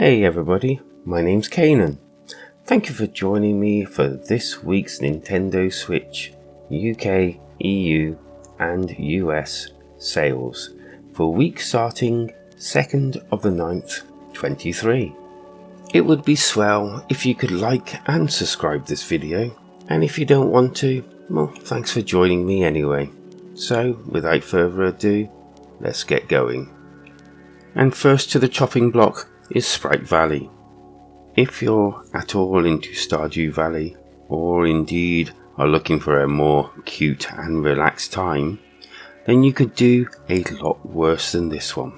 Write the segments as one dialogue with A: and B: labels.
A: Hey everybody, my name's Kanan. Thank you for joining me for this week's Nintendo Switch UK, EU and US sales for week starting 2nd of the 9th, 23. It would be swell if you could like and subscribe this video, and if you don't want to, well, thanks for joining me anyway. So, without further ado, let's get going. And first to the chopping block is Sprite Valley. If you're at all into Stardew Valley, or indeed are looking for a more cute and relaxed time, then you could do a lot worse than this one.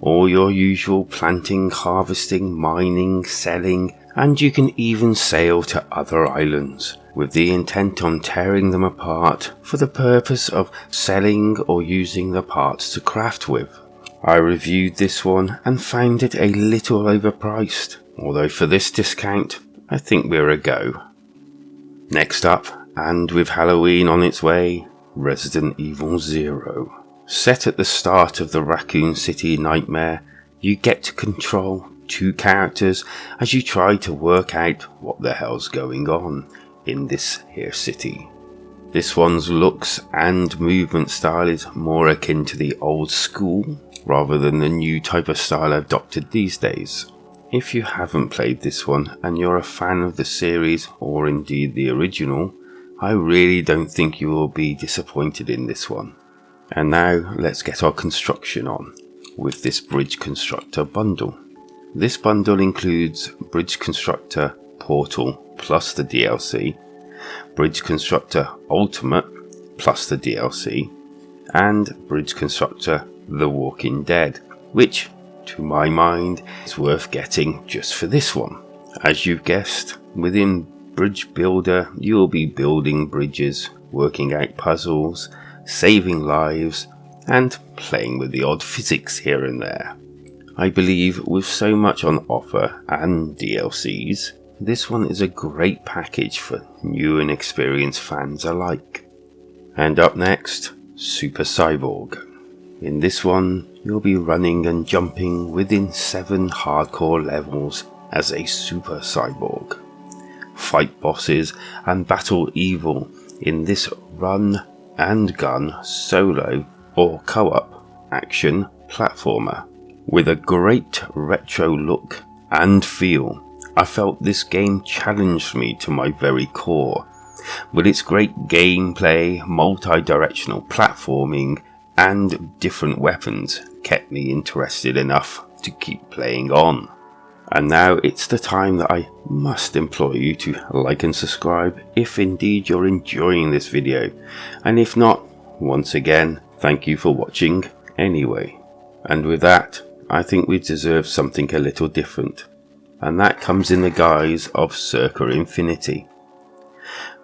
A: All your usual planting, harvesting, mining, selling, and you can even sail to other islands with the intent on tearing them apart for the purpose of selling or using the parts to craft with. I reviewed this one and found it a little overpriced, although for this discount, I think we're a go. Next up, and with Halloween on its way, Resident Evil 0. Set at the start of the Raccoon City nightmare, you get to control two characters as you try to work out what the hell's going on in this here city. This one's looks and movement style is more akin to the old school rather than the new type of style adopted these days. If you haven't played this one and you're a fan of the series or indeed the original, I really don't think you will be disappointed in this one. And now let's get our construction on with this Bridge Constructor bundle. This bundle includes Bridge Constructor Portal plus the DLC, Bridge Constructor Ultimate plus the DLC, and Bridge Constructor The Walking Dead, which, to my mind, is worth getting just for this one. As you've guessed, within Bridge Builder you will be building bridges, working out puzzles, saving lives, and playing with the odd physics here and there. I believe with so much on offer and DLCs, this one is a great package for new and experienced fans alike. And up next, Super Cyborg. In this one, you'll be running and jumping within 7 hardcore levels as a Super Cyborg. Fight bosses and battle evil in this run and gun solo or co-op action platformer. With a great retro look and feel, I felt this game challenged me to my very core. With its great gameplay, multi-directional platforming, and different weapons kept me interested enough to keep playing on. And now it's the time that I must implore you to like and subscribe if indeed you're enjoying this video, and if not, once again, thank you for watching anyway. And with that, I think we deserve something a little different, and that comes in the guise of Circa Infinity.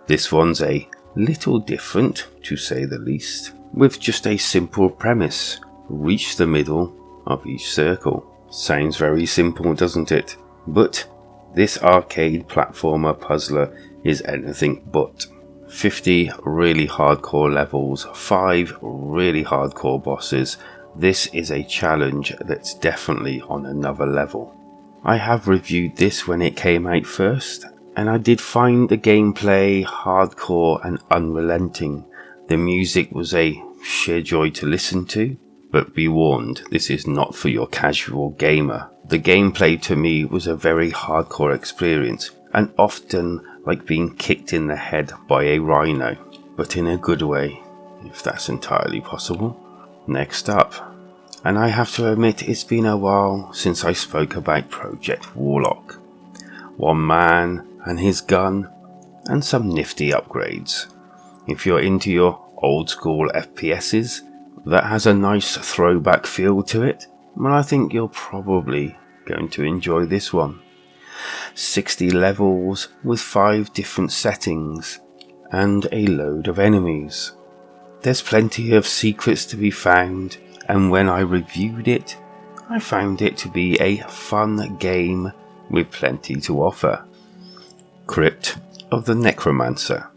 A: This one's a little different, to say the least, with just a simple premise: reach the middle of each circle. Sounds very simple, doesn't it? But this arcade platformer puzzler is anything but. 50 really hardcore levels, 5 really hardcore bosses. This is a challenge that's definitely on another level. I have reviewed this when it came out first, and I did find the gameplay hardcore and unrelenting. The music was a sheer joy to listen to, but be warned, this is not for your casual gamer. The gameplay to me was a very hardcore experience, and often like being kicked in the head by a rhino, but in a good way, if that's entirely possible. Next up, and I have to admit it's been a while since I spoke about Project Warlock. One man and his gun, and some nifty upgrades. If you're into your old school FPSs, that has a nice throwback feel to it, well, I think you're probably going to enjoy this one. 60 levels with 5 different settings and a load of enemies. There's plenty of secrets to be found, and when I reviewed it, I found it to be a fun game with plenty to offer. Crypt of the Necromancer.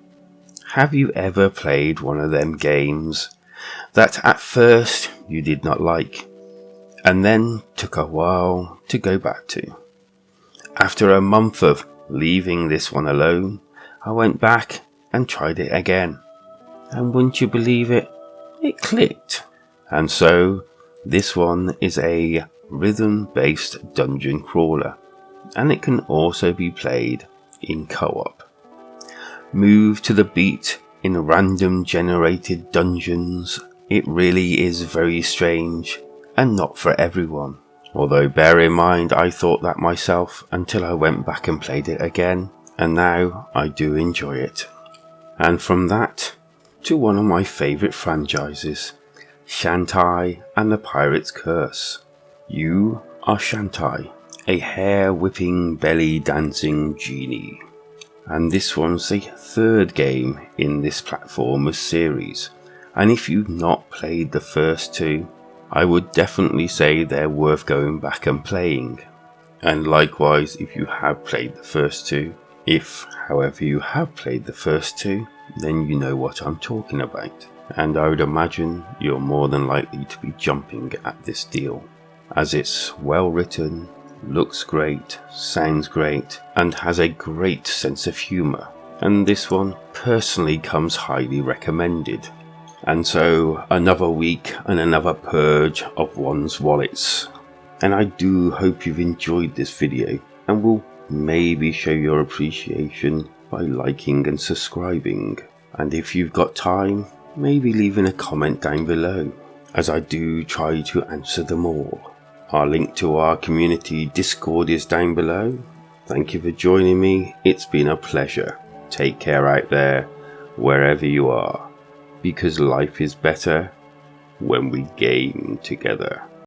A: Have you ever played one of them games that at first you did not like, and then took a while to go back to. After a month of leaving this one alone, I went back and tried it again. And wouldn't you believe it, it clicked. And so this one is a rhythm-based dungeon crawler, and it can also be played in co-op. Move to the beat in random generated dungeons. It really is very strange and not for everyone. Although bear in mind, I thought that myself until I went back and played it again, and now I do enjoy it. And from that to one of my favourite franchises, Shantai and the Pirate's Curse. You are Shantai, a hair-whipping, belly-dancing genie. And this one's the third game in this platformer series, and if you've not played the first two, I would definitely say they're worth going back and playing. And likewise, if you have played the first two, if, however, you have played the first two, then you know what I'm talking about. And I would imagine you're more than likely to be jumping at this deal, as it's well written, looks great, sounds great, and has a great sense of humour. And this one personally comes highly recommended. And so another week and another purge of one's wallets. And I do hope you've enjoyed this video and will maybe show your appreciation by liking and subscribing. And if you've got time, maybe leaving a comment down below, as I do try to answer them all. Our link to our community Discord is down below. Thank you for joining me. It's been a pleasure. Take care out there, wherever you are, because life is better when we game together.